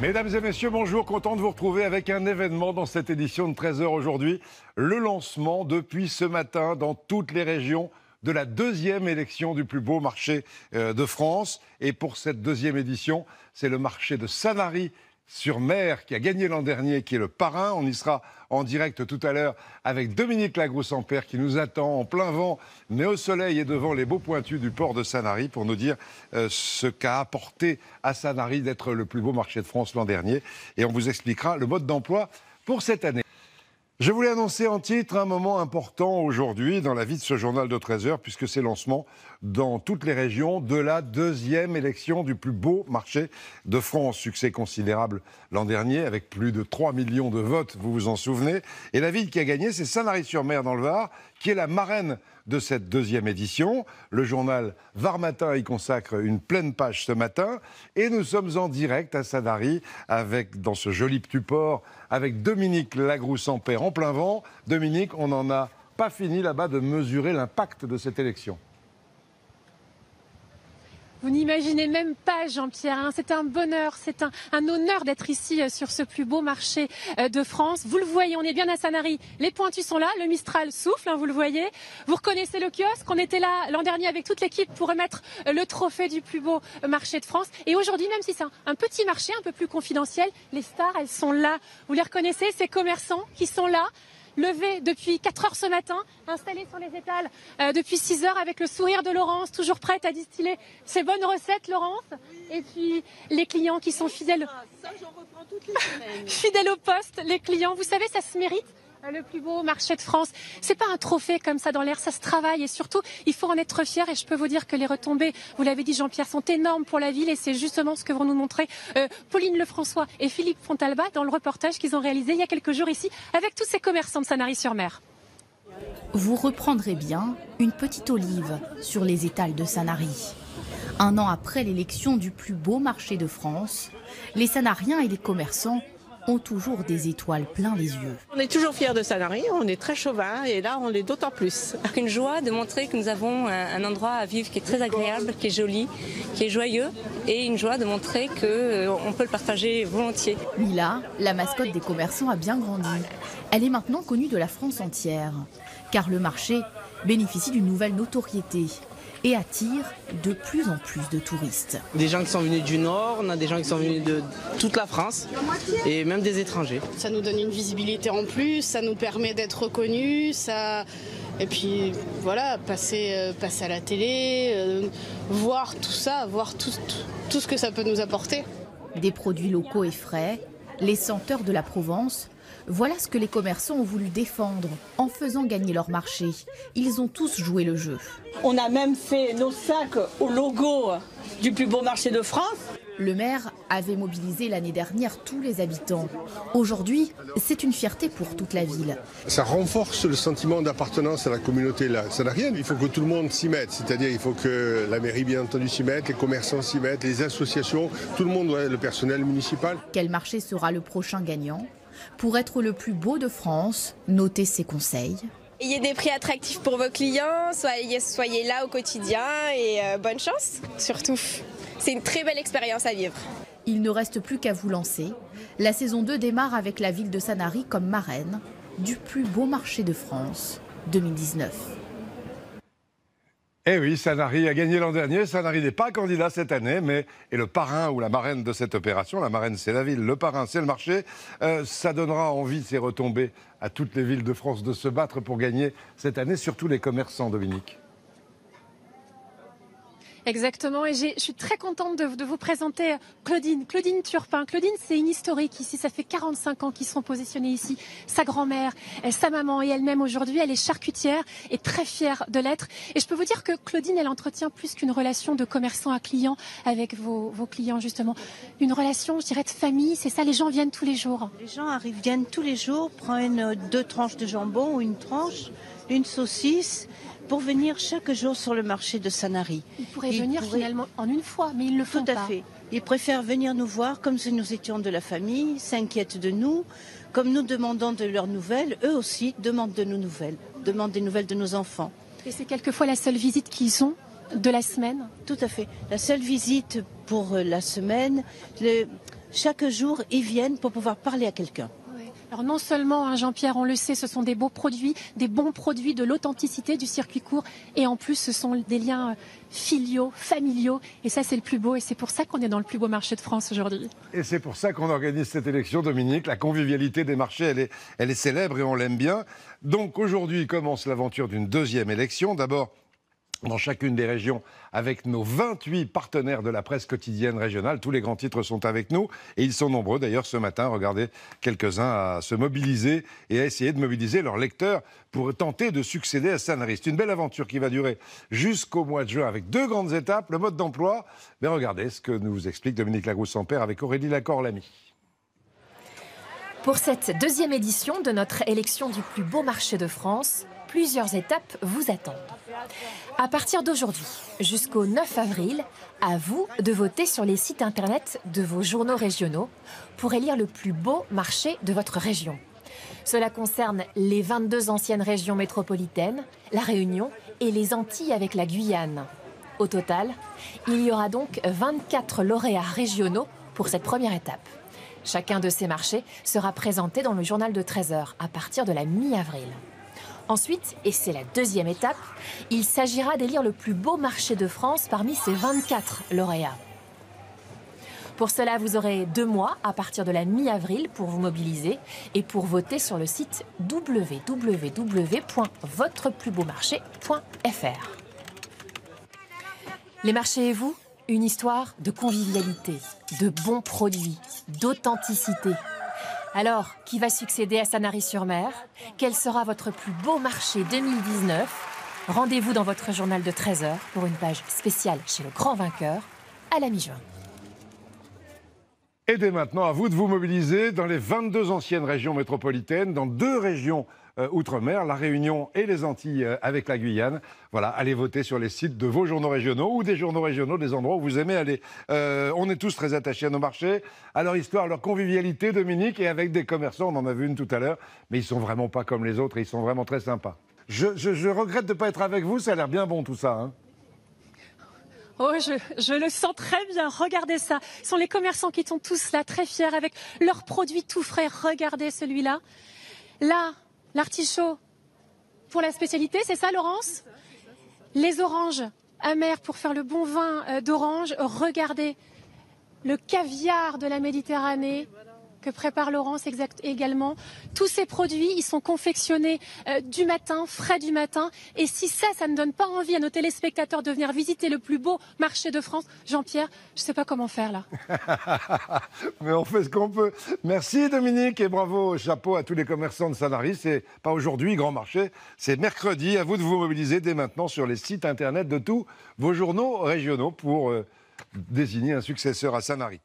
Mesdames et messieurs, bonjour, content de vous retrouver avec un événement dans cette édition de 13h aujourd'hui. Le lancement depuis ce matin dans toutes les régions de la deuxième élection du plus beau marché de France. Et pour cette deuxième édition, c'est le marché de Sanary-sur-Mer qui a gagné l'an dernier, qui est le parrain. On y sera en direct tout à l'heure avec Dominique Lagrousse-en-Père qui nous attend en plein vent, mais au soleil et devant les beaux pointus du port de Sanary pour nous dire ce qu'a apporté à Sanary d'être le plus beau marché de France l'an dernier. Et on vous expliquera le mode d'emploi pour cette année. Je voulais annoncer en titre un moment important aujourd'hui dans la vie de ce journal de 13h, puisque c'est le lancement dans toutes les régions de la deuxième élection du plus beau marché de France. Succès considérable l'an dernier, avec plus de 3 millions de votes, vous vous en souvenez. Et la ville qui a gagné, c'est Sanary-sur-Mer dans le Var, qui est la marraine de cette deuxième édition. Le journal Var Matin y consacre une pleine page ce matin. Et nous sommes en direct à Sanary, dans ce joli petit port, avec Dominique Lagrousse-en-Père en plein vent. Dominique, on n'en a pas fini là-bas de mesurer l'impact de cette élection. Vous n'imaginez même pas, Jean-Pierre, hein, c'est un bonheur, c'est un honneur d'être ici sur ce plus beau marché de France. Vous le voyez, on est bien à Sanary, les pointus sont là, le Mistral souffle, hein, vous le voyez. Vous reconnaissez le kiosque, on était là l'an dernier avec toute l'équipe pour remettre le trophée du plus beau marché de France. Et aujourd'hui, même si c'est un petit marché, un peu plus confidentiel, les stars, elles sont là. Vous les reconnaissez, ces commerçants qui sont là, levés depuis 4 heures ce matin, installés sur les étals depuis 6 heures avec le sourire de Laurence, toujours prête à distiller ses bonnes recettes, Laurence. Et puis les clients qui sont fidèles, ça, j'en reprends toutes les semaines. Fidèles au poste, les clients. Vous savez, ça se mérite. Le plus beau marché de France, c'est pas un trophée comme ça dans l'air, ça se travaille et surtout, il faut en être fier et je peux vous dire que les retombées, vous l'avez dit Jean-Pierre, sont énormes pour la ville et c'est justement ce que vont nous montrer Pauline Lefrançois et Philippe Fontalba dans le reportage qu'ils ont réalisé il y a quelques jours ici avec tous ces commerçants de Sanary-sur-Mer. Vous reprendrez bien une petite olive sur les étals de Sanary. Un an après l'élection du plus beau marché de France, les Sanariens et les commerçants ont toujours des étoiles plein les yeux. On est toujours fiers de Sanary, on est très chauvin et là on l'est d'autant plus. Une joie de montrer que nous avons un endroit à vivre qui est très agréable, qui est joli, qui est joyeux et une joie de montrer qu'on peut le partager volontiers. Mila, la mascotte des commerçants, a bien grandi. Elle est maintenant connue de la France entière car le marché bénéficie d'une nouvelle notoriété et attire de plus en plus de touristes. Des gens qui sont venus du Nord, on a des gens qui sont venus de toute la France et même des étrangers. Ça nous donne une visibilité en plus, ça nous permet d'être reconnus, et puis voilà, passer à la télé, voir tout ça, voir tout ce que ça peut nous apporter. Des produits locaux et frais, les senteurs de la Provence, voilà ce que les commerçants ont voulu défendre en faisant gagner leur marché. Ils ont tous joué le jeu. On a même fait nos sacs au logo du plus beau marché de France. Le maire avait mobilisé l'année dernière tous les habitants. Aujourd'hui, c'est une fierté pour toute la ville. Ça renforce le sentiment d'appartenance à la communauté sanarienne. Il faut que tout le monde s'y mette, c'est-à-dire il faut que la mairie bien entendu s'y mette, les commerçants s'y mettent, les associations, tout le monde, le personnel municipal. Quel marché sera le prochain gagnant ? Pour être le plus beau de France, notez ces conseils. Ayez des prix attractifs pour vos clients, soyez là au quotidien et bonne chance surtout. C'est une très belle expérience à vivre. Il ne reste plus qu'à vous lancer. La saison 2 démarre avec la ville de Sanary comme marraine du plus beau marché de France 2019. Eh oui, Sanary a gagné l'an dernier. Sanary n'est pas candidat cette année, mais est le parrain ou la marraine de cette opération. La marraine, c'est la ville, le parrain, c'est le marché. Ça donnera envie, ces retombées, à toutes les villes de France de se battre pour gagner cette année, surtout les commerçants, Dominique. Exactement, et je suis très contente de vous présenter Claudine Turpin. Claudine, c'est une historique ici, ça fait 45 ans qu'ils sont positionnés ici. Sa grand-mère, sa maman et elle-même aujourd'hui, elle est charcutière et très fière de l'être. Et je peux vous dire que Claudine, elle entretient plus qu'une relation de commerçant à client avec vos clients justement. Une relation, je dirais, de famille, c'est ça, les gens viennent tous les jours. Les gens viennent tous les jours, prennent 2 tranches de jambon ou une tranche, une saucisse, pour venir chaque jour sur le marché de Sanary. Ils pourraient venir finalement en une fois, mais ils le font pas. Tout à fait. Ils préfèrent venir nous voir comme si nous étions de la famille, s'inquiètent de nous, comme nous demandons de leurs nouvelles, eux aussi demandent de nos nouvelles, demandent des nouvelles de nos enfants. Et c'est quelquefois la seule visite qu'ils ont de la semaine ? Tout à fait. La seule visite pour la semaine. chaque jour, ils viennent pour pouvoir parler à quelqu'un. Alors non seulement, hein, Jean-Pierre, on le sait, ce sont des beaux produits, des bons produits, de l'authenticité du circuit court. Et en plus, ce sont des liens filiaux, familiaux. Et ça, c'est le plus beau. Et c'est pour ça qu'on est dans le plus beau marché de France aujourd'hui. Et c'est pour ça qu'on organise cette élection, Dominique. La convivialité des marchés, elle est célèbre et on l'aime bien. Donc aujourd'hui commence l'aventure d'une deuxième élection. D'abord, dans chacune des régions, avec nos 28 partenaires de la presse quotidienne régionale. Tous les grands titres sont avec nous et ils sont nombreux d'ailleurs ce matin. Regardez, quelques-uns à se mobiliser et à essayer de mobiliser leurs lecteurs pour tenter de succéder à Sanary. C'est une belle aventure qui va durer jusqu'au mois de juin avec 2 grandes étapes. Le mode d'emploi, mais regardez ce que nous explique Dominique Lagrousse-Sampère avec Aurélie Lacor-Lamy. Pour cette deuxième édition de notre élection du plus beau marché de France, plusieurs étapes vous attendent. À partir d'aujourd'hui, jusqu'au 9 avril, à vous de voter sur les sites internet de vos journaux régionaux pour élire le plus beau marché de votre région. Cela concerne les 22 anciennes régions métropolitaines, la Réunion et les Antilles avec la Guyane. Au total, il y aura donc 24 lauréats régionaux pour cette première étape. Chacun de ces marchés sera présenté dans le journal de 13h à partir de la mi-avril. Ensuite, et c'est la deuxième étape, il s'agira d'élire le plus beau marché de France parmi ces 24 lauréats. Pour cela, vous aurez 2 mois à partir de la mi-avril pour vous mobiliser et pour voter sur le site www.votreplusbeaumarché.fr. Les marchés et vous, une histoire de convivialité, de bons produits, d'authenticité. Alors, qui va succéder à Sanary-sur-Mer? Quel sera votre plus beau marché 2019? Rendez-vous dans votre journal de 13h pour une page spéciale chez le grand vainqueur à la mi-juin. Et dès maintenant, à vous de vous mobiliser dans les 22 anciennes régions métropolitaines, dans 2 régions outre-mer, la Réunion et les Antilles avec la Guyane. Voilà, allez voter sur les sites de vos journaux régionaux ou des journaux régionaux, des endroits où vous aimez aller. On est tous très attachés à nos marchés, à leur histoire, à leur convivialité, Dominique, et avec des commerçants, on en a vu une tout à l'heure, mais ils sont vraiment pas comme les autres, et ils sont vraiment très sympas. Je regrette de ne pas être avec vous, ça a l'air bien bon tout ça, hein. Oh, je le sens très bien. Regardez ça. Ce sont les commerçants qui sont tous là, très fiers, avec leurs produits tout frais. Regardez celui-là. Là, l'artichaut pour la spécialité, c'est ça, Laurence? Les oranges amères pour faire le bon vin d'orange. Regardez le caviar de la Méditerranée que prépare Laurence également. Tous ces produits, ils sont confectionnés du matin, frais du matin. Et si ça ne donne pas envie à nos téléspectateurs de venir visiter le plus beau marché de France, Jean-Pierre, je ne sais pas comment faire là. Mais on fait ce qu'on peut. Merci Dominique et bravo, chapeau à tous les commerçants de Sanary. C'est pas aujourd'hui, grand marché, c'est mercredi. À vous de vous mobiliser dès maintenant sur les sites internet de tous vos journaux régionaux pour désigner un successeur à Sanary.